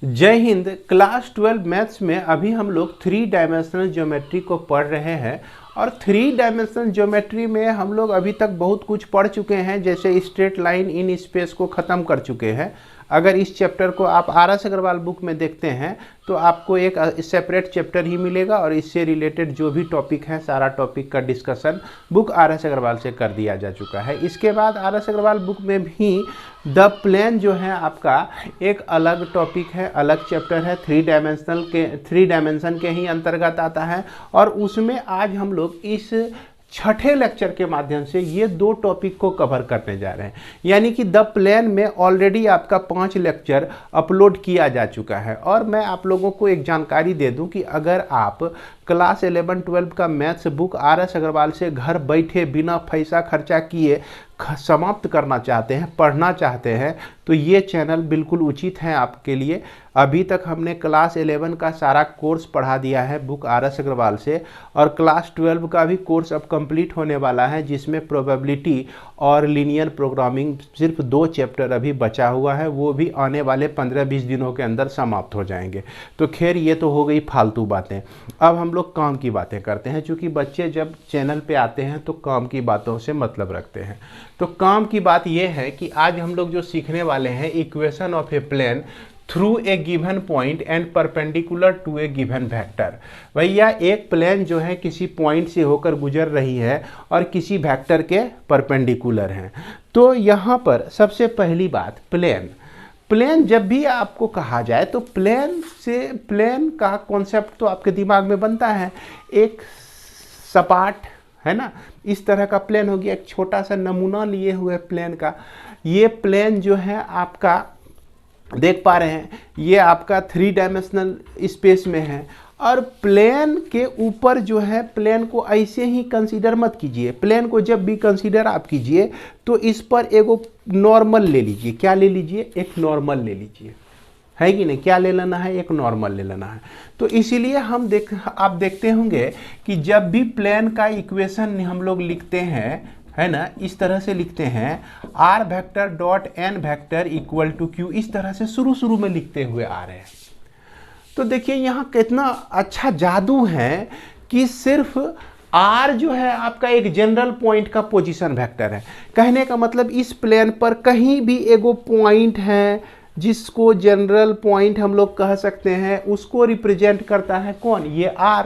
जय Hind. Class 12 maths में अभी हम लोग 3 डायमेंशनल ज्योमेट्री को पढ़ रहे हैं और 3 डायमेंशनल ज्योमेट्री में हम लोग अभी तक बहुत कुछ पढ़ चुके हैं, जैसे स्ट्रेट लाइन इन स्पेस को ख़त्म कर चुके हैं। अगर इस चैप्टर को आप आर.एस. अग्रवाल बुक में देखते हैं तो आपको एक सेपरेट चैप्टर ही मिलेगा और इससे रिलेटेड जो भी टॉपिक है सारा टॉपिक का डिस्कशन बुक आर.एस. अग्रवाल से कर दिया जा चुका है। इसके बाद आर.एस. अग्रवाल बुक में भी द प्लेन जो है आपका एक अलग टॉपिक है, अलग चैप्टर है, 3 डायमेंशन के ही अंतर्गत आता है और उसमें आज हम लोग इस छठे लेक्चर के माध्यम से ये 2 टॉपिक को कवर करने जा रहे हैं। यानी कि द प्लेन में ऑलरेडी आपका 5 लेक्चर अपलोड किया जा चुका है और मैं आप लोगों को एक जानकारी दे दूं कि अगर आप क्लास 11-12 का मैथ्स बुक आर.एस. अग्रवाल से घर बैठे बिना पैसा खर्चा किए समाप्त करना चाहते हैं, पढ़ना चाहते हैं, तो ये चैनल बिल्कुल उचित है आपके लिए। अभी तक हमने क्लास 11 का सारा कोर्स पढ़ा दिया है बुक आर.एस. अग्रवाल से और क्लास 12 का भी कोर्स अब कंप्लीट होने वाला है, जिसमें प्रोबेबिलिटी और लीनियर प्रोग्रामिंग सिर्फ 2 चैप्टर अभी बचा हुआ है, वो भी आने वाले 15-20 दिनों के अंदर समाप्त हो जाएंगे। तो खैर ये तो हो गई फालतू बातें। अब हम लोग काम की बातें करते हैं, क्योंकि बच्चे जब चैनल पे आते हैं तो काम की बातों से मतलब रखते हैं। तो काम की बात यह है कि आज हम लोग जो सीखने वाले हैं equation of a plane through a given point and perpendicular to a given vector. भैया एक प्लेन जो है किसी पॉइंट से होकर गुजर रही है और किसी वेक्टर के परपेंडिकुलर है। तो यहाँ पर सबसे पहली बात प्लेन जब भी आपको कहा जाए तो प्लेन का कॉन्सेप्ट तो आपके दिमाग में बनता है, एक सपाट है ना, इस तरह का प्लेन हो गया। एक छोटा सा नमूना लिए हुए प्लेन का, ये प्लेन जो है आपका देख पा रहे हैं, ये आपका 3 डायमेंशनल स्पेस में है और प्लेन के ऊपर जो है, प्लेन को ऐसे ही कंसीडर मत कीजिए। प्लेन को जब भी कंसीडर आप कीजिए तो इस पर एगो नॉर्मल ले लीजिए। क्या ले लीजिए? एक नॉर्मल ले लीजिए, है कि नहीं? क्या ले लेना है? एक नॉर्मल ले लेना है। तो इसीलिए आप देखते होंगे कि जब भी प्लेन का इक्वेशन हम लोग लिखते हैं, है ना, इस तरह से लिखते हैं r vector dot n vector equal to q, इस तरह से शुरू में लिखते हुए आ रहे हैं। तो देखिए यहाँ कितना अच्छा जादू है कि सिर्फ r जो है आपका एक जनरल पॉइंट का पोजीशन वेक्टर है। कहने का मतलब इस प्लेन पर कहीं भी एगो पॉइंट है जिसको जनरल पॉइंट हम लोग कह सकते हैं, उसको रिप्रेजेंट करता है कौन? ये r।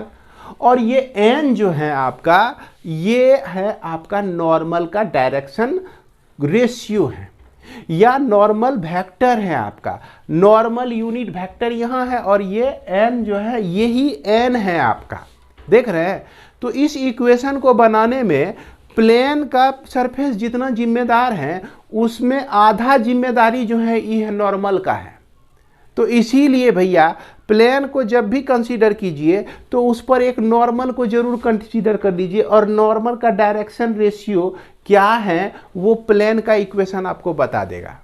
और ये n जो है आपका, ये है आपका नॉर्मल का डायरेक्शन रेशियो है या नॉर्मल वेक्टर है आपका। नॉर्मल यूनिट वेक्टर यहाँ है और ये n जो है यही n है आपका, देख रहे हैं। तो इस इक्वेशन को बनाने में प्लेन का सरफेस जितना जिम्मेदार है उसमें आधा जिम्मेदारी जो है ये नॉर्मल का है। तो इसीलिए भैया प्लेन को जब भी कंसीडर कीजिए तो उस पर एक नॉर्मल को जरूर कंसीडर कर लीजिए और नॉर्मल का डायरेक्शन रेशियो क्या है वो प्लेन का इक्वेशन आपको बता देगा।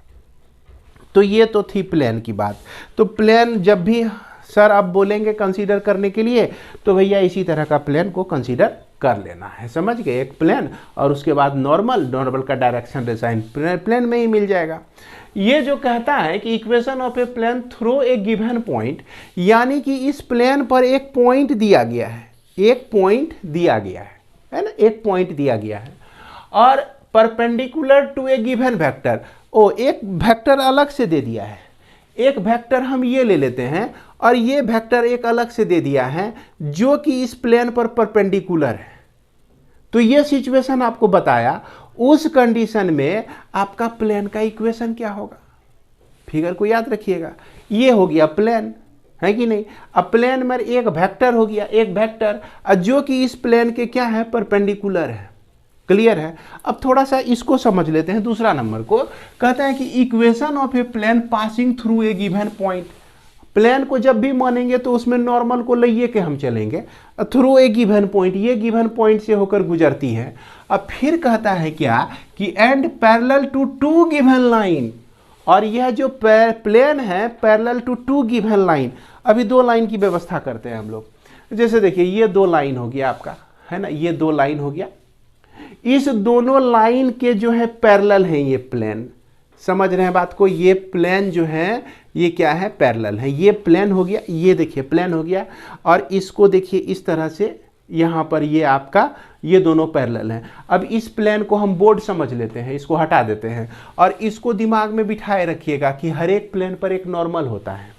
तो ये तो थी प्लेन की बात। तो प्लेन जब भी सर आप बोलेंगे कंसीडर करने के लिए तो भैया इसी तरह का प्लेन को कंसीडर कर लेना है, समझ गए? एक प्लेन और उसके बाद नॉर्मल का डायरेक्शन रेसाइन प्लेन में ही मिल जाएगा। ये जो कहता है कि equation of a plane through a given point, यानी कि इस प्लेन पर एक पॉइंट दिया गया है, एक पॉइंट दिया गया है ना, एक पॉइंट दिया गया है और perpendicular to a given vector. एक वेक्टर अलग से दे दिया है, एक वेक्टर हम ये ले लेते हैं और ये वेक्टर एक अलग से दे दिया है जो कि इस प्लेन पर परपेंडिकुलर है। तो ये सिचुएशन आपको बताया, उस कंडीशन में आपका प्लेन का इक्वेशन क्या होगा? फिगर को याद रखिएगा, ये हो गया प्लेन, है कि नहीं? अब प्लेन में एक वेक्टर हो गया, एक वेक्टर जो कि इस प्लेन के क्या है? परपेंडिकुलर है। क्लियर है? अब थोड़ा सा इसको समझ लेते हैं। दूसरा नंबर को कहता है कि equation of a plane passing through a given point. Plane को जब भी मानेंगे तो उसमें नॉर्मल को लेके के हम चलेंगे थ्रू ए गिवन पॉइंट, ये गिवन पॉइंट से होकर गुजरती है। अब फिर कहता है क्या कि and parallel to 2 given line, और यह जो प्लेन है पैरेलल टू 2 गिवन लाइन। अभी 2 लाइन की व्यवस्था करते हैं हम लोग। जैसे देखिए ये 2 लाइन हो गया आपका, है ना, ये 2 लाइन हो गया। इस दोनों लाइन के जो है पैरेलल है ये प्लेन, समझ रहे हैं बात को? ये प्लेन जो है ये क्या है, पैरेलल है। ये प्लेन हो गया, ये देखिए प्लेन हो गया, और इसको देखिए इस तरह से यहाँ पर ये आपका ये दोनों पैरेलल हैं। अब इस प्लेन को हम बोर्ड समझ लेते हैं, इसको हटा देते हैं, और इसको दिमाग में बिठाए रखिएगा कि हर एक प्लेन पर एक नॉर्मल होता है।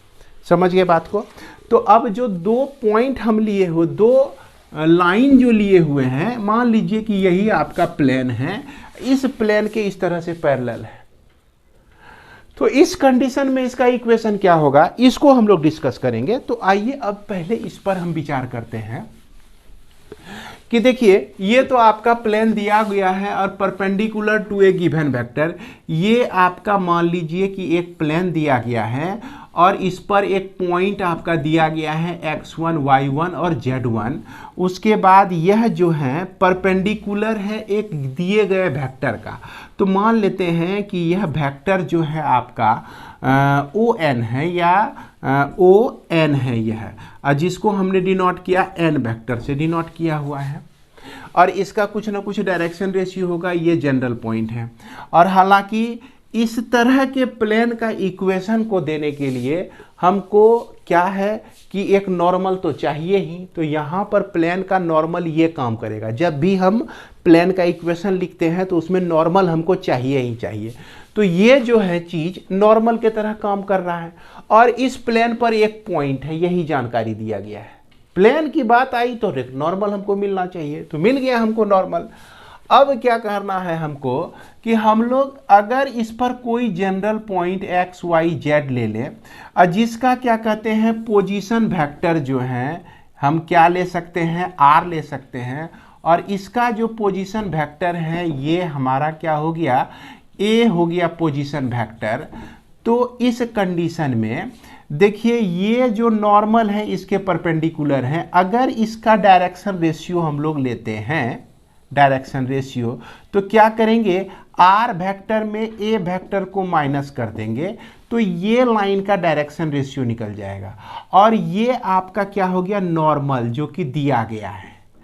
समझ गए बात को? तो अब जो दो पॉइंट हम लिए हो, दो लाइन जो लिए हुए हैं, मान लीजिए कि यही आपका प्लेन है, इस प्लेन के इस तरह से पैरेलल है, तो इस कंडीशन में इसका इक्वेशन क्या होगा, इसको हम लोग डिस्कस करेंगे। तो आइए अब पहले इस पर हम विचार करते हैं कि देखिए ये तो आपका प्लेन दिया गया है और perpendicular to a given vector. ये आपका मान लीजिए कि एक प्लेन दिया गया है और इस पर एक पॉइंट आपका दिया गया है x1, y1 और z1। उसके बाद यह जो है परपेंडिकुलर है एक दिए गए वेक्टर का। तो मान लेते हैं कि यह वेक्टर जो है आपका ON है या ON है यह, जिसको हमने डिनोट किया n वेक्टर से डिनोट किया हुआ है, और इसका कुछ ना कुछ डायरेक्शन रेशियो होगा, ये जनरल पॉइंट है। और हालांकि इस तरह के प्लेन का इक्वेशन को देने के लिए हमको क्या है कि एक नॉर्मल तो चाहिए ही। तो यहाँ पर प्लेन का नॉर्मल ये काम करेगा। जब भी हम प्लेन का इक्वेशन लिखते हैं तो उसमें नॉर्मल हमको चाहिए ही चाहिए। तो ये जो है चीज़ नॉर्मल के तरह काम कर रहा है, और इस प्लेन पर एक पॉइंट है, यही जानकारी दिया गया है। प्लेन की बात आई तो नॉर्मल हमको मिलना चाहिए, तो मिल गया हमको नॉर्मल। अब क्या करना है हमको कि हम लोग अगर इस पर कोई general point x, y, z ले लें, और जिसका क्या कहते हैं पोजीशन वेक्टर जो है हम क्या ले सकते हैं, r ले सकते हैं, और इसका जो पोजीशन वेक्टर है ये हमारा क्या हो गया, a हो गया पोजीशन वेक्टर। तो इस कंडीशन में देखिए ये जो नॉर्मल है इसके परपेंडिकुलर है। अगर इसका डायरेक्शन रेशियो हम लोग लेते हैं, डायरेक्शन रेशियो, तो क्या करेंगे, r वेक्टर में a वेक्टर को माइनस कर देंगे, तो ये लाइन का डायरेक्शन रेशियो निकल जाएगा, और ये आपका क्या हो गया, नॉर्मल जो कि दिया गया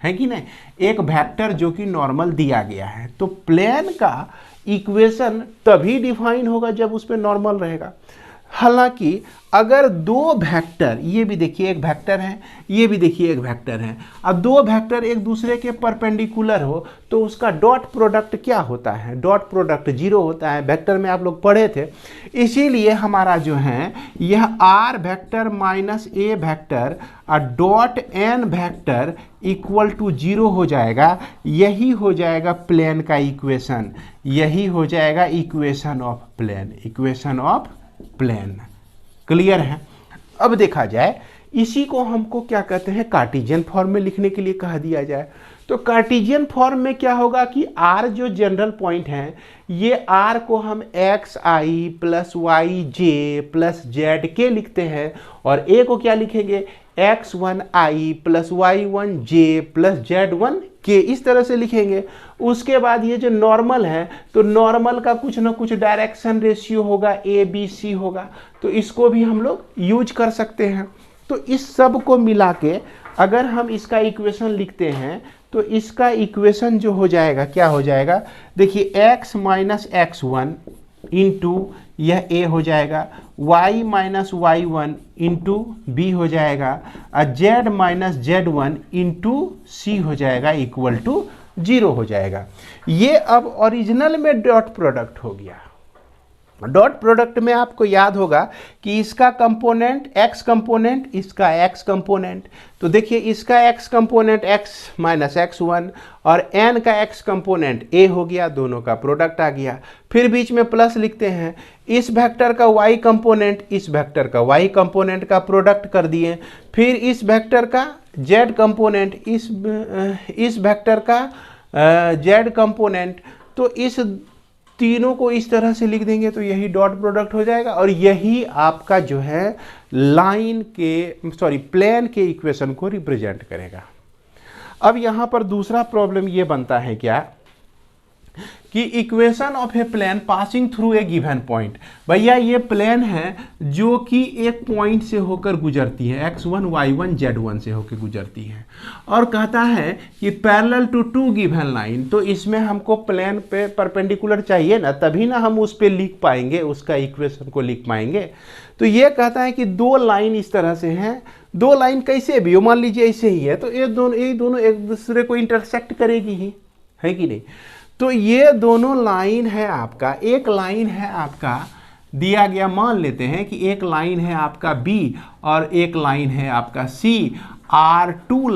है कि नहीं, एक वेक्टर जो कि नॉर्मल दिया गया है। तो प्लेन का इक्वेशन तभी डिफाइन होगा जब उस पर नॉर्मल रहेगा। हालांकि अगर दो वेक्टर, ये भी देखिए एक वेक्टर है, ये भी देखिए एक वेक्टर है, अब दो वेक्टर एक दूसरे के परपेंडिकुलर हो तो उसका डॉट प्रोडक्ट क्या होता है, डॉट प्रोडक्ट 0 होता है। वेक्टर में आप लोग पढ़े थे। इसीलिए हमारा जो है यह r vector minus a vector और dot n vector equal to 0 हो जाएगा। यही हो जाएगा प्लेन का इक्वेशन, यही हो जाएगा equation of plane, equation of plane. Clear है? अब देखा जाए इसी को हमको क्या कहते हैं, कार्टेशियन फॉर्म में लिखने के लिए कहा दिया जाए। तो कार्टेशियन फॉर्म में क्या होगा कि r जो जनरल पॉइंट है, ये r को हम xi plus yj plus zk लिखते हैं, और a को क्या लिखेंगे, x1i plus y1j plus z1k, इस तरह से लिखेंगे। उसके बाद ये जो नॉर्मल है, तो नॉर्मल का कुछ ना कुछ डायरेक्शन रेशियो होगा, ABC होगा, तो इसको भी हम लोग यूज कर सकते हैं। तो इस सब को मिला के अगर हम इसका इक्वेशन लिखते हैं तो इसका इक्वेशन जो हो जाएगा, क्या हो जाएगा, देखिए x माइनस x1 इंटू यह a हो जाएगा, y minus y1 into b हो जाएगा, और z minus z1 into c हो जाएगा इक्वल टू 0 हो जाएगा। ये अब ओरिजिनल में डॉट प्रोडक्ट हो गया। डॉट प्रोडक्ट में आपको याद होगा कि इसका कंपोनेंट x कंपोनेंट, इसका x कंपोनेंट, तो देखिए इसका x component x minus x1 और n का x कंपोनेंट a हो गया, दोनों का प्रोडक्ट आ गया। फिर बीच में प्लस लिखते हैं, इस वेक्टर का y कंपोनेंट इस वेक्टर का y कंपोनेंट का प्रोडक्ट कर दिए, फिर इस वेक्टर का z कंपोनेंट इस वेक्टर का z कंपोनेंट, तो इस तीनों को इस तरह से लिख देंगे तो यही डॉट प्रोडक्ट हो जाएगा, और यही आपका जो है लाइन के प्लेन के इक्वेशन को रिप्रेजेंट करेगा। अब यहाँ पर दूसरा प्रॉब्लम ये बनता है क्या कि equation of a plane passing through a given point. भैया ये प्लेन है जो कि एक पॉइंट से होकर गुजरती है, x1 y1 z1 से होकर गुजरती है, और कहता है कि parallel to two given line. तो इसमें हमको प्लेन पे परपेंडिकुलर चाहिए ना, तभी ना हम उस पे लिख पाएंगे, उसका इक्वेशन को लिख पाएंगे। तो ये कहता है कि दो लाइन इस तरह से हैं, दो लाइन कैसे भी हो, मान लीजिए ऐसे ही है, तो ये दोनों एक दूसरे को इंटरसेक्ट करेगी ही, है कि नहीं। तो ये दोनों लाइन है आपका, एक लाइन है आपका दिया गया, मान लेते हैं कि एक लाइन है आपका B और एक लाइन है आपका C, are two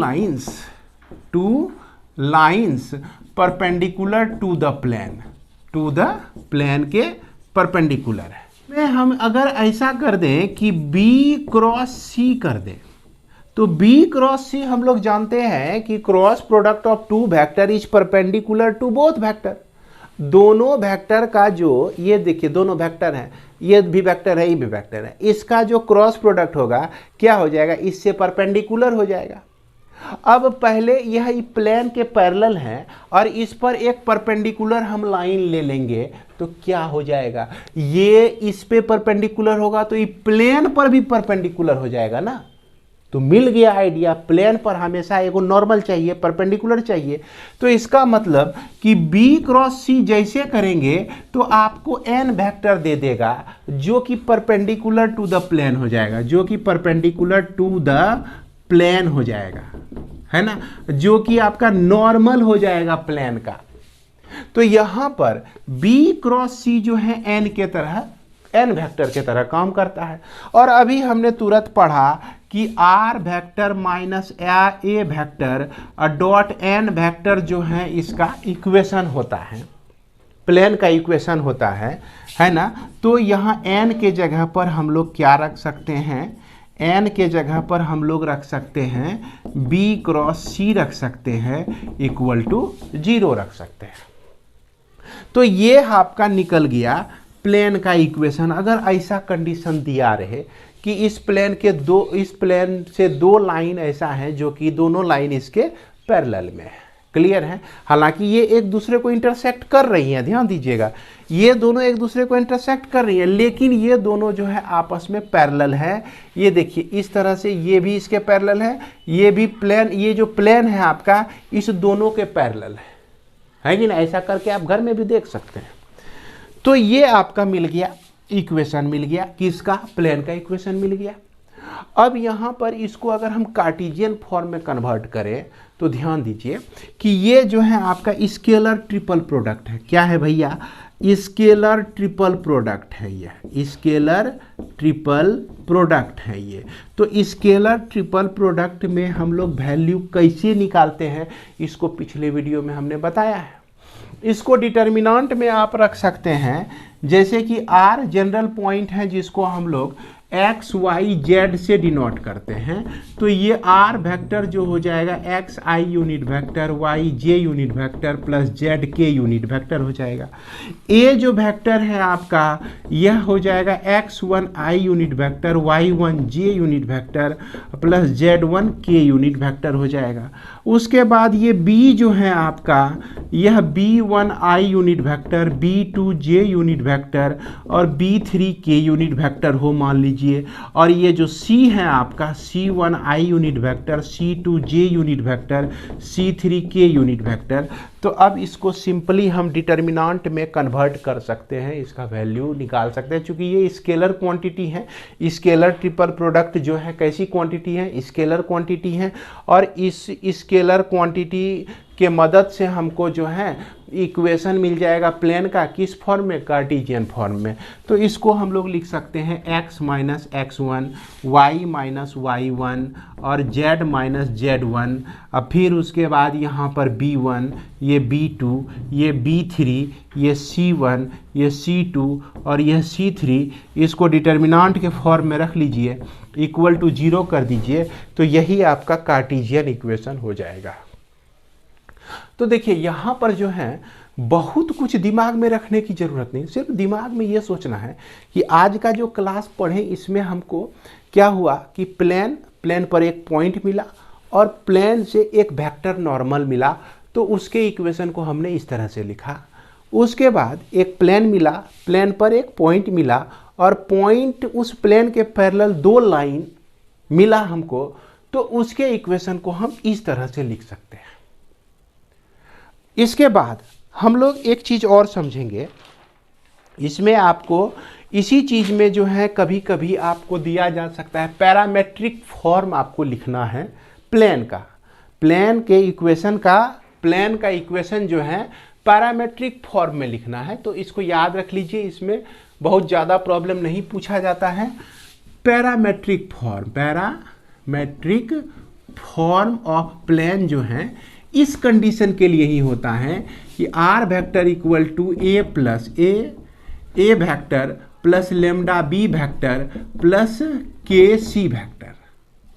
lines perpendicular to the plane के परपेंडिकुलर है। में हम अगर ऐसा कर दें कि B क्रॉस C कर दें, तो B क्रॉस C हम लोग जानते हैं कि cross product of two vector is perpendicular to both vector. दोनों वेक्टर का जो, ये देखिए दोनों वेक्टर हैं, ये भी वेक्टर है, ये भी वेक्टर है, इसका जो क्रॉस प्रोडक्ट होगा क्या हो जाएगा, इससे परपेंडिकुलर हो जाएगा। अब पहले यह प्लेन के पैरेलल है और इस पर एक परपेंडिकुलर हम लाइन ले लेंगे, तो क्या हो जाएगा, ये इस पे परपेंडिकुलर होगा तो ये प्लेन पर भी परपेंडिकुलर हो जाएगा ना। तो मिल गया आइडिया, प्लेन पर हमेशा एगो नॉर्मल चाहिए, परपेंडिकुलर चाहिए। तो इसका मतलब कि B क्रॉस C जैसे करेंगे तो आपको n वेक्टर दे देगा जो कि परपेंडिकुलर टू द प्लेन हो जाएगा, जो कि परपेंडिकुलर टू द प्लेन हो जाएगा, है ना, जो कि आपका नॉर्मल हो जाएगा प्लेन का। तो यहां पर B क्रॉस C जो है n के तरह, n वेक्टर के तरह काम करता है। और अभी हमने तुरंत पढ़ा कि r vector minus a vector dot n vector जो है इसका इक्वेशन होता है, प्लेन का इक्वेशन होता है ना। तो यहाँ n के जगह पर हम लोग क्या रख सकते हैं, n के जगह पर हम लोग रख सकते हैं B क्रॉस C रख सकते हैं इक्वल टू 0 रख सकते हैं। तो ये आपका निकल गया प्लेन का इक्वेशन। अगर ऐसा कंडीशन दिया रहे कि इस प्लेन से दो लाइन ऐसा है जो कि दोनों लाइन इसके पैरेलल में है, क्लियर है। हालांकि ये एक दूसरे को इंटरसेक्ट कर रही हैं, ध्यान दीजिएगा, ये दोनों एक दूसरे को इंटरसेक्ट कर रही हैं, लेकिन ये दोनों जो है आपस में पैरेलल है। ये देखिए इस तरह से ये भी इसके पैरेलल है, ये भी प्लेन, ये जो प्लेन है आपका इस दोनों के पैरेलल है कि ना। ऐसा करके आप घर में भी देख सकते हैं। तो ये आपका मिल गया इक्वेशन, मिल गया किसका, प्लेन का इक्वेशन मिल गया। अब यहाँ पर इसको अगर हम कार्टेशियन फॉर्म में कन्वर्ट करें तो ध्यान दीजिए कि ये जो है आपका स्केलर ट्रिपल प्रोडक्ट है। क्या है भैया, स्केलर ट्रिपल प्रोडक्ट है, ये स्केलर ट्रिपल प्रोडक्ट है ये। तो स्केलर ट्रिपल प्रोडक्ट में हम लोग वैल्यू कैसे निकालते हैं, इसको पिछले वीडियो में हमने बताया है। इसको डिटर्मिनेंट में आप रख सकते हैं, जैसे कि R जनरल पॉइंट है जिसको हम लोग x y z से डिनोट करते हैं। तो ये R वेक्टर जो हो जाएगा x i unit vector, y j unit vector plus z k unit vector हो जाएगा। A जो वेक्टर है आपका यह हो जाएगा x1 i unit vector, y1 j unit vector plus z1 k unit vector हो जाएगा। उसके बाद ये B जो है आपका यह b1 i unit vector, b2 j unit vector और b3 k यूनिट वेक्टर हो मान लीजिए। और ये जो C है आपका c1 i unit vector, c2 j unit vector, c3 k unit vector. तो अब इसको सिंपली हम डिटर्मिनेंट में कन्वर्ट कर सकते हैं, इसका वैल्यू निकाल सकते हैं। चूंकि ये स्केलर क्वांटिटी है, स्केलर ट्रिपल प्रोडक्ट जो है कैसी क्वांटिटी है, स्केलर क्वांटिटी है। और इस स्केलर क्वांटिटी के मदद से हमको जो है इक्वेशन मिल जाएगा प्लेन का, किस फॉर्म में, कार्टेशियन फॉर्म में। तो इसको हम लोग लिख सकते हैं x minus x1, y minus y1 और z माइनस z1। अब फिर उसके बाद यहाँ पर b1, ये b2, ये b3, ये c1, ये c2 और यह c3, इसको डिटर्मिनेंट के फॉर्म में रख लीजिए, इक्वल टू 0 कर दीजिए। तो यही आपका कार्टेशियन इक्वेशन हो जाएगा। तो देखिए यहाँ पर जो है बहुत कुछ दिमाग में रखने की ज़रूरत नहीं, सिर्फ दिमाग में ये सोचना है कि आज का जो क्लास पढ़े इसमें हमको क्या हुआ कि प्लेन पर एक पॉइंट मिला और प्लेन से एक वेक्टर नॉर्मल मिला, तो उसके इक्वेशन को हमने इस तरह से लिखा। उसके बाद एक प्लेन मिला, प्लेन पर एक पॉइंट मिला और पॉइंट उस प्लेन के पैरेलल दो लाइन मिला हमको, तो उसके इक्वेशन को हम इस तरह से लिख सकते हैं। इसके बाद हम लोग एक चीज़ और समझेंगे, इसमें आपको इसी चीज़ में जो है कभी कभी आपको दिया जा सकता है पैरामेट्रिक फॉर्म आपको लिखना है प्लेन का, प्लेन के इक्वेशन का, प्लेन का इक्वेशन जो है पैरामेट्रिक फॉर्म में लिखना है। तो इसको याद रख लीजिए, इसमें बहुत ज़्यादा प्रॉब्लम नहीं पूछा जाता है। Parametric form, parametric form of plane जो है इस कंडीशन के लिए ही होता है कि r vector equal to a plus a vector plus lambda b vector plus k c vector,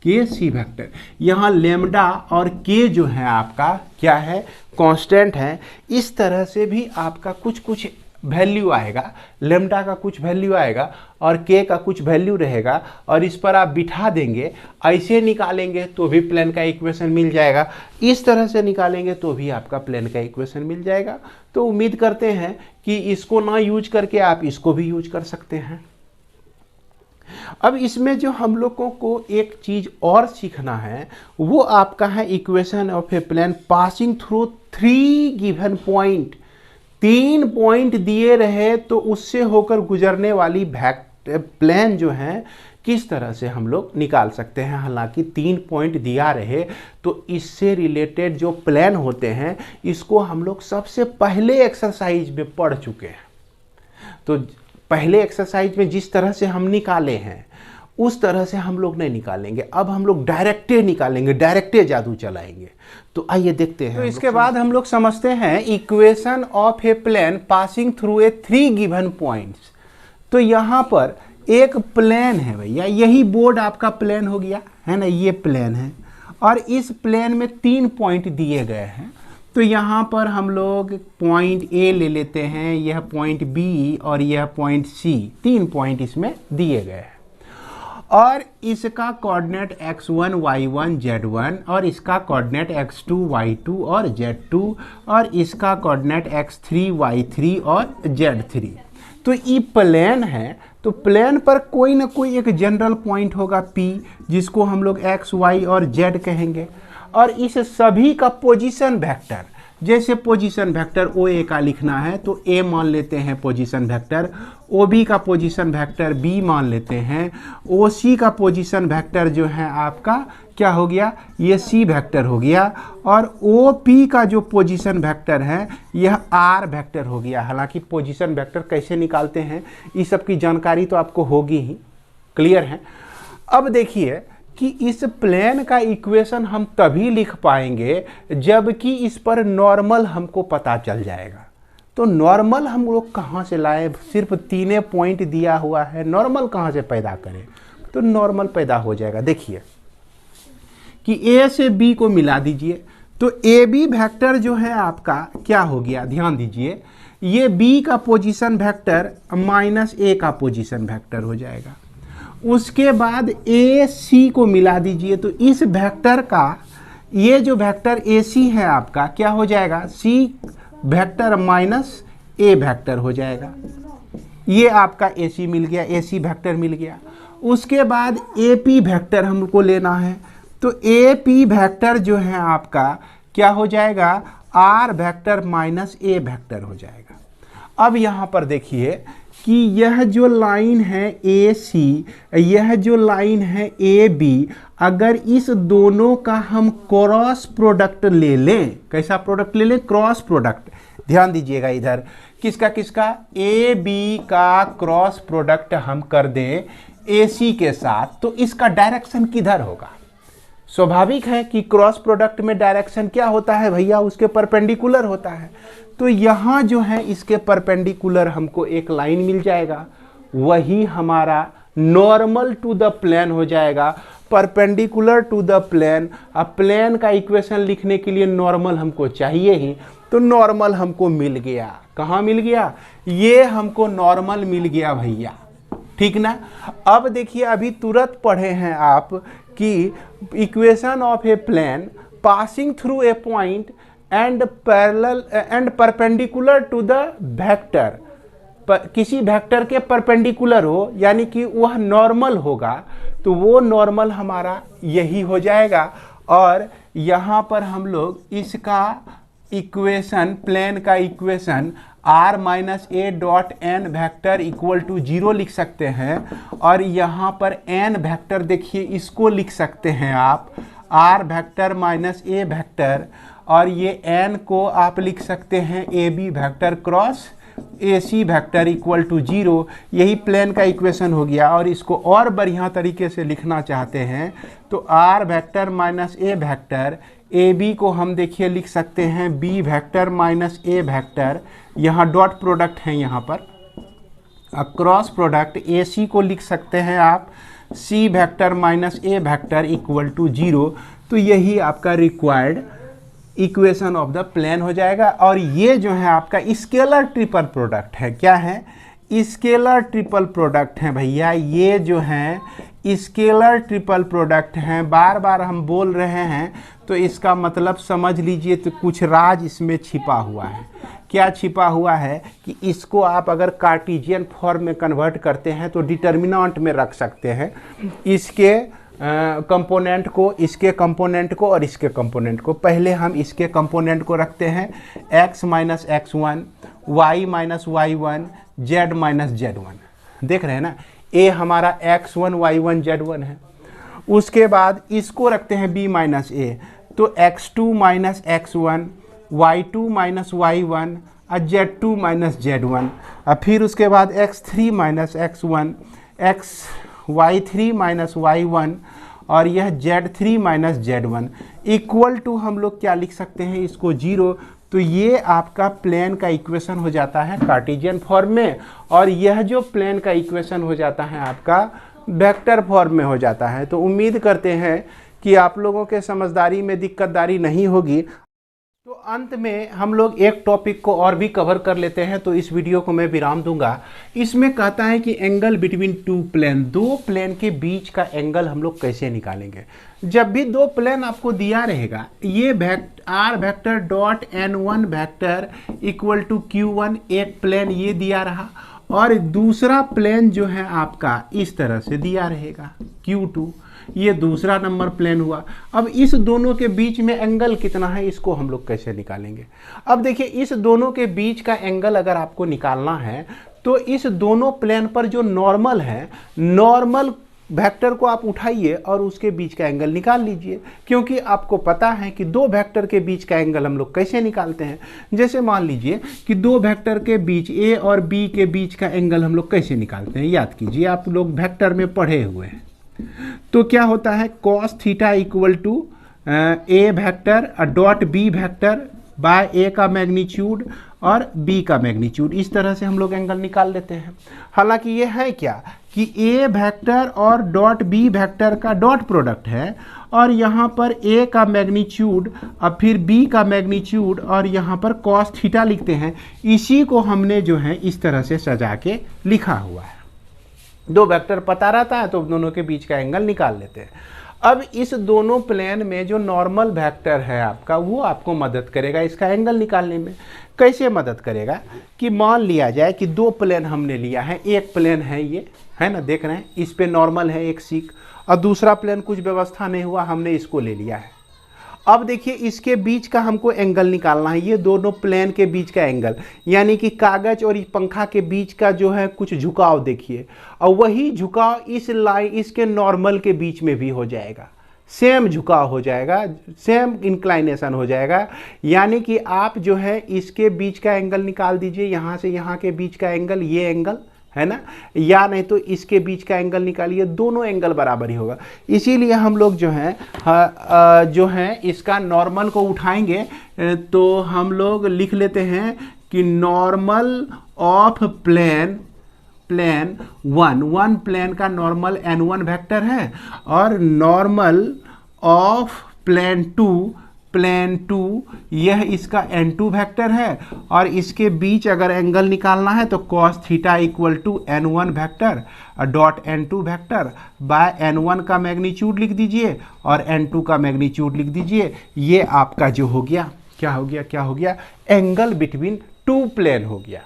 के सी वेक्टर। यहाँ लेमडा और के जो है आपका क्या है, कांस्टेंट है। इस तरह से भी आपका कुछ कुछ वैल्यू आएगा, लेमडा का कुछ वैल्यू आएगा और के का कुछ वैल्यू रहेगा, और इस पर आप बिठा देंगे, ऐसे निकालेंगे तो भी प्लेन का इक्वेशन मिल जाएगा, इस तरह से निकालेंगे तो भी आपका प्लेन का इक्वेशन मिल जाएगा। तो उम्मीद करते हैं कि इसको ना यूज करके आप इसको भी यूज कर सकते हैं। अब इसमें जो हम लोगों को एक चीज़ और सीखना है वो आपका है equation of a plane passing through 3 given point. 3 point दिए रहे तो उससे होकर गुजरने वाली प्लेन जो है किस तरह से हम लोग निकाल सकते हैं। हालांकि 3 पॉइंट दिया रहे तो इससे रिलेटेड जो प्लेन होते हैं इसको हम लोग सबसे पहले एक्सरसाइज में पढ़ चुके हैं। तो पहले एक्सरसाइज में जिस तरह से हम निकाले हैं उस तरह से हम लोग नहीं निकालेंगे, अब हम लोग डायरेक्टे निकालेंगे, डायरेक्टे जादू चलाएंगे। तो आइए देखते हैं। तो इसके बाद हम लोग समझते हैं equation of a plane passing through a 3 given points. तो यहाँ पर एक प्लेन है भैया, यही बोर्ड आपका प्लेन हो गया है ना, ये प्लेन है और इस प्लेन में 3 पॉइंट दिए गए हैं। तो यहाँ पर हम लोग पॉइंट ए ले लेते हैं, यह पॉइंट बी और यह पॉइंट सी, 3 पॉइंट इसमें दिए गए हैं और इसका कोऑर्डिनेट x1 y1 z1 और इसका कोऑर्डिनेट x2 y2 और z2 और इसका कोऑर्डिनेट x3 y3 और z3। तो ये प्लेन है, तो प्लेन पर कोई ना कोई एक जनरल पॉइंट होगा P, जिसको हम लोग x, y और z कहेंगे, और इस सभी का पोजीशन वेक्टर, जैसे पोजीशन वेक्टर OA का लिखना है तो A मान लेते हैं पोजीशन वेक्टर, OB का पोजीशन वेक्टर B मान लेते हैं, OC का पोजीशन वेक्टर जो है आपका क्या हो गया, ये C वेक्टर हो गया, और OP का जो पोजीशन वेक्टर है यह R वेक्टर हो गया। हालांकि पोजीशन वेक्टर कैसे निकालते हैं इस सब की जानकारी तो आपको होगी ही, क्लियर है। अब देखिए कि इस प्लेन का इक्वेशन हम तभी लिख पाएंगे जबकि इस पर नॉर्मल हमको पता चल जाएगा। तो नॉर्मल हम लोग कहाँ से लाए, सिर्फ 3 पॉइंट दिया हुआ है, नॉर्मल कहाँ से पैदा करें। तो नॉर्मल पैदा हो जाएगा। देखिए कि A से B को मिला दीजिए तो AB वेक्टर जो है आपका क्या हो गया, ध्यान दीजिए, ये B का पोजीशन वेक्टर माइनस A का पोजीशन वेक्टर हो जाएगा। उसके बाद AC को मिला दीजिए तो इस वेक्टर का ये जो वेक्टर AC है आपका क्या हो जाएगा, C vector minus A vector हो जाएगा। ये आपका AC मिल गया, AC वेक्टर मिल गया। उसके बाद AP वेक्टर हमको लेना है तो AP वेक्टर जो है आपका क्या हो जाएगा, R vector minus A vector हो जाएगा। अब यहाँ पर देखिए कि यह जो लाइन है AC, यह जो लाइन है AB, अगर इस दोनों का हम क्रॉस प्रोडक्ट ले लें, कैसा प्रोडक्ट ले लें, क्रॉस प्रोडक्ट। ध्यान दीजिएगा इधर किसका किसका, AB का क्रॉस प्रोडक्ट हम कर दें AC के साथ, तो इसका डायरेक्शन किधर होगा। स्वाभाविक है कि क्रॉस प्रोडक्ट में डायरेक्शन क्या होता है भैया, उसके परपेंडिकुलर होता है। तो यहाँ जो है इसके परपेंडिकुलर हमको एक लाइन मिल जाएगा, वही हमारा नॉर्मल टू द प्लेन हो जाएगा, परपेंडिकुलर टू द प्लेन। अब प्लेन का इक्वेशन लिखने के लिए नॉर्मल हमको चाहिए ही, तो नॉर्मल हमको मिल गया। कहाँ मिल गया, ये हमको नॉर्मल मिल गया भैया, ठीक ना। अब देखिए अभी तुरंत पढ़े हैं आप कि equation of a plane passing through a point and parallel and perpendicular to the vector, किसी वेक्टर के परपेंडिकुलर हो यानी कि वह नॉर्मल होगा, तो वो नॉर्मल हमारा यही हो जाएगा। और यहाँ पर हम लोग इसका इक्वेशन, प्लेन का equation r minus a dot n vector equal to 0 लिख सकते हैं। और यहाँ पर n वैक्टर देखिए, इसको लिख सकते हैं आप r vector minus a vector, और ये n को आप लिख सकते हैं a b vector cross a c vector equal to 0। यही प्लेन का इक्वेशन हो गया। और इसको और बढ़िया तरीके से लिखना चाहते हैं तो r vector minus a vector, a b को हम देखिए लिख सकते हैं b vector minus a vector, यहाँ डॉट प्रोडक्ट है यहाँ पर, क्रॉस प्रोडक्ट ए सी को लिख सकते हैं आप c vector minus a vector equal to 0। तो यही आपका required equation of the plane हो जाएगा। और ये जो है आपका स्केलर ट्रिपल प्रोडक्ट है। क्या है? स्केलर ट्रिपल प्रोडक्ट है भैया, ये जो है स्केलर ट्रिपल प्रोडक्ट हैं। बार बार हम बोल रहे हैं तो इसका मतलब समझ लीजिए, तो कुछ राज इसमें छिपा हुआ है। क्या छिपा हुआ है कि इसको आप अगर कार्टेशियन फॉर्म में कन्वर्ट करते हैं तो डिटर्मिनेंट में रख सकते हैं इसके कंपोनेंट को, इसके कंपोनेंट को और इसके कंपोनेंट को। पहले हम इसके कंपोनेंट को रखते हैं x minus x1, y minus y1, z minus z1। देख रहे हैं ना, a हमारा x1 y1 z1 है। उसके बाद इसको रखते हैं b माइनस a, तो x2 minus x1, y2 minus y1 और z2 माइनस z1। और फिर उसके बाद x3 minus x1, y3 minus y1 और यह z3 minus z1 equal to हम लोग क्या लिख सकते हैं इसको 0। तो ये आपका प्लेन का इक्वेशन हो जाता है कार्टेशियन फॉर्म में, और यह जो प्लेन का इक्वेशन हो जाता है आपका वेक्टर फॉर्म में हो जाता है। तो उम्मीद करते हैं कि आप लोगों के समझदारी में दिक्कतदारी नहीं होगी। तो अंत में हम लोग एक टॉपिक को और भी कवर कर लेते हैं, तो इस वीडियो को मैं विराम दूंगा। इसमें कहता है कि एंगल बिटवीन टू प्लेन, दो प्लेन के बीच का एंगल हम लोग कैसे निकालेंगे। जब भी दो प्लेन आपको दिया रहेगा, ये r vector dot n1 vector equal to q1, एक प्लेन ये दिया रहा, और दूसरा प्लेन जो है आपका इस तरह से दिया रहेगा q2, ये दूसरा नंबर प्लेन हुआ। अब इस दोनों के बीच में एंगल कितना है, इसको हम लोग कैसे निकालेंगे। अब देखिए, इस दोनों के बीच का एंगल अगर आपको निकालना है तो इस दोनों प्लेन पर जो नॉर्मल है, नॉर्मल वेक्टर को आप उठाइए और उसके बीच का एंगल निकाल लीजिए। क्योंकि आपको पता है कि दो वेक्टर के बीच का एंगल हम लोग कैसे निकालते हैं। जैसे मान लीजिए कि दो वेक्टर के बीच ए और बी के बीच का एंगल हम लोग कैसे निकालते हैं, याद कीजिए, आप लोग वेक्टर में पढ़े हुए हैं। तो क्या होता है, cos theta equal to a vector dot b vector by a का मैग्नीट्यूड और बी का मैग्नीट्यूड। इस तरह से हम लोग एंगल निकाल लेते हैं। हालांकि ये है क्या कि ए वेक्टर और डॉट बी वेक्टर का डॉट प्रोडक्ट है, और यहाँ पर ए का मैग्नीट्यूड और फिर बी का मैग्नीट्यूड और यहाँ पर कॉस थीटा लिखते हैं। इसी को हमने जो है इस तरह से सजा के लिखा हुआ है। दो वेक्टर पता रहता है तो दोनों के बीच का एंगल निकाल लेते हैं। अब इस दोनों प्लेन में जो नॉर्मल वेक्टर है आपका, वो आपको मदद करेगा इसका एंगल निकालने में। कैसे मदद करेगा कि मान लिया जाए कि दो प्लेन हमने लिया है, एक प्लेन है ये, है ना, देख रहे हैं, इस पे नॉर्मल है एक सीक, और दूसरा प्लेन कुछ व्यवस्था नहीं हुआ, हमने इसको ले लिया है। अब देखिए, इसके बीच का हमको एंगल निकालना है, ये दोनों प्लेन के बीच का एंगल, यानी कि कागज और पंखा के बीच का जो है कुछ झुकाव देखिए, और वही झुकाव इस लाइन, इसके नॉर्मल के बीच में भी हो जाएगा, सेम झुकाव हो जाएगा, सेम इंक्लाइनेशन हो जाएगा। यानी कि आप जो है इसके बीच का एंगल निकाल दीजिए, यहाँ से यहाँ के बीच का एंगल, ये एंगल है ना, या नहीं तो इसके बीच का एंगल निकालिए, दोनों एंगल बराबर ही होगा। इसीलिए हम लोग जो है इसका नॉर्मल को उठाएंगे, तो हम लोग लिख लेते हैं कि normal of plane one plane का नॉर्मल n1 वेक्टर है, और नॉर्मल ऑफ प्लेन टू यह इसका n2 वेक्टर है, और इसके बीच अगर एंगल निकालना है तो cos theta equal to n1 vector dot n2 vector by n1 का मैग्नीट्यूड लिख दीजिए और n2 का मैग्नीट्यूड लिख दीजिए। ये आपका जो हो गया क्या हो गया एंगल बिटवीन टू प्लेन हो गया।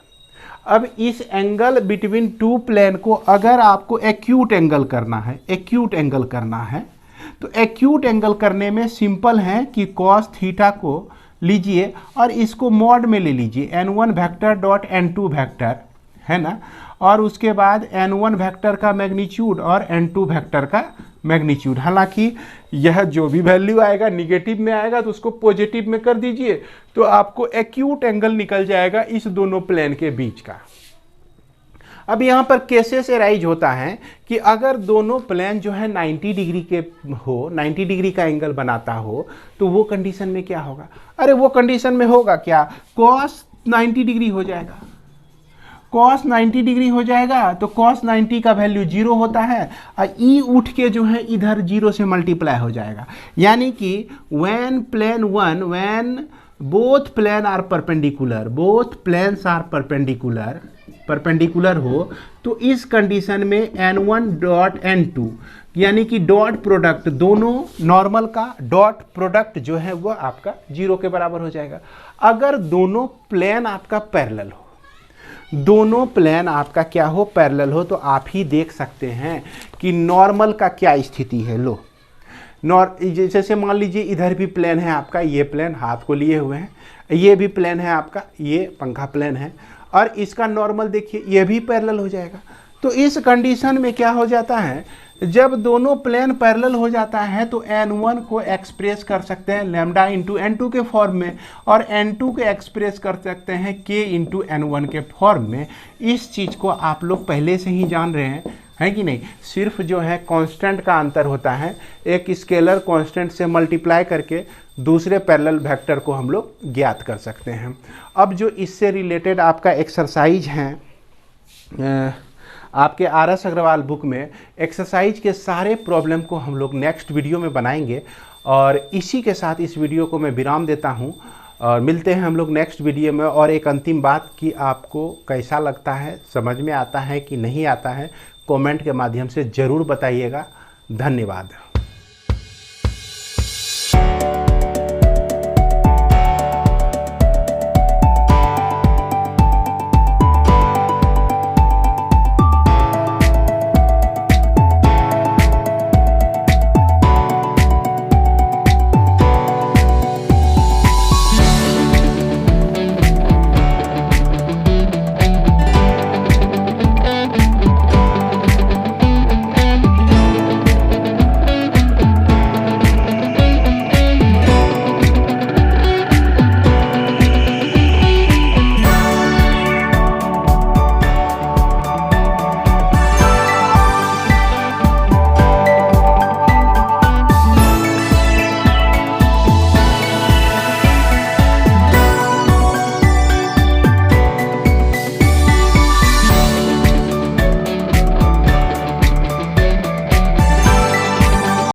अब इस एंगल बिटवीन टू प्लेन को अगर आपको एक्यूट एंगल करना है, तो एक्यूट एंगल करने में सिंपल है कि कॉस थीटा को लीजिए और इसको मॉड में ले लीजिए n1 vector dot n2 vector, है ना, और उसके बाद n1 वेक्टर का मैग्नीट्यूड और n2 वेक्टर का मैग्नीट्यूड। हालांकि यह जो भी वैल्यू आएगा निगेटिव में आएगा तो उसको पॉजिटिव में कर दीजिए, तो आपको एक्यूट एंगल निकल जाएगा इस दोनों प्लेन के बीच का। अब यहाँ पर केसेस एराइज होता है कि अगर दोनों प्लेन जो है 90 डिग्री के हो, 90 डिग्री का एंगल बनाता हो, तो वो कंडीशन में क्या होगा? अरे वो कंडीशन में होगा क्या, कॉस 90 डिग्री हो जाएगा, कॉस 90 डिग्री हो जाएगा, तो कॉस 90 का वैल्यू 0 होता है और ई उठ के जो है इधर 0 से मल्टीप्लाई हो जाएगा। यानी कि when plane one, when both plane are perpendicular, both planes are perpendicular हो, तो इस कंडीशन में n1 डॉट n2 यानी कि डॉट प्रोडक्ट, दोनों नॉर्मल का डॉट प्रोडक्ट जो है वो आपका 0 के बराबर हो जाएगा। अगर दोनों प्लेन आपका पैरेलल हो, दोनों प्लेन आपका क्या हो, पैरेलल हो, तो आप ही देख सकते हैं कि नॉर्मल का क्या स्थिति है। लो जैसे मान लीजिए इधर भी प्लेन है आपका, ये प्लेन हाथ को लिए हुए हैं, ये भी प्लेन है आपका, ये पंखा प्लेन है, और इसका नॉर्मल देखिए ये भी पैरेलल हो जाएगा। तो इस कंडीशन में क्या हो जाता है, जब दोनों प्लेन पैरेलल हो जाता है तो n1 को एक्सप्रेस कर सकते हैं लैम्डा इंटू n2 के फॉर्म में, और n2 को एक्सप्रेस कर सकते हैं k इंटू n1 के फॉर्म में। इस चीज़ को आप लोग पहले से ही जान रहे हैं, है कि नहीं? सिर्फ जो है कांस्टेंट का अंतर होता है, एक स्केलर कांस्टेंट से मल्टीप्लाई करके दूसरे पैरेलल वेक्टर को हम लोग ज्ञात कर सकते हैं। अब जो इससे रिलेटेड आपका एक्सरसाइज है आपके RS अग्रवाल बुक में, एक्सरसाइज के सारे प्रॉब्लम को हम लोग नेक्स्ट वीडियो में बनाएंगे। और इसी के साथ इस वीडियो को मैं विराम देता हूं और मिलते हैं हम लोग नेक्स्ट वीडियो में। और एक अंतिम बात कि आपको कैसा लगता है, समझ में आता है कि नहीं आता है, कमेंट के माध्यम से ज़रूर बताइएगा। धन्यवाद।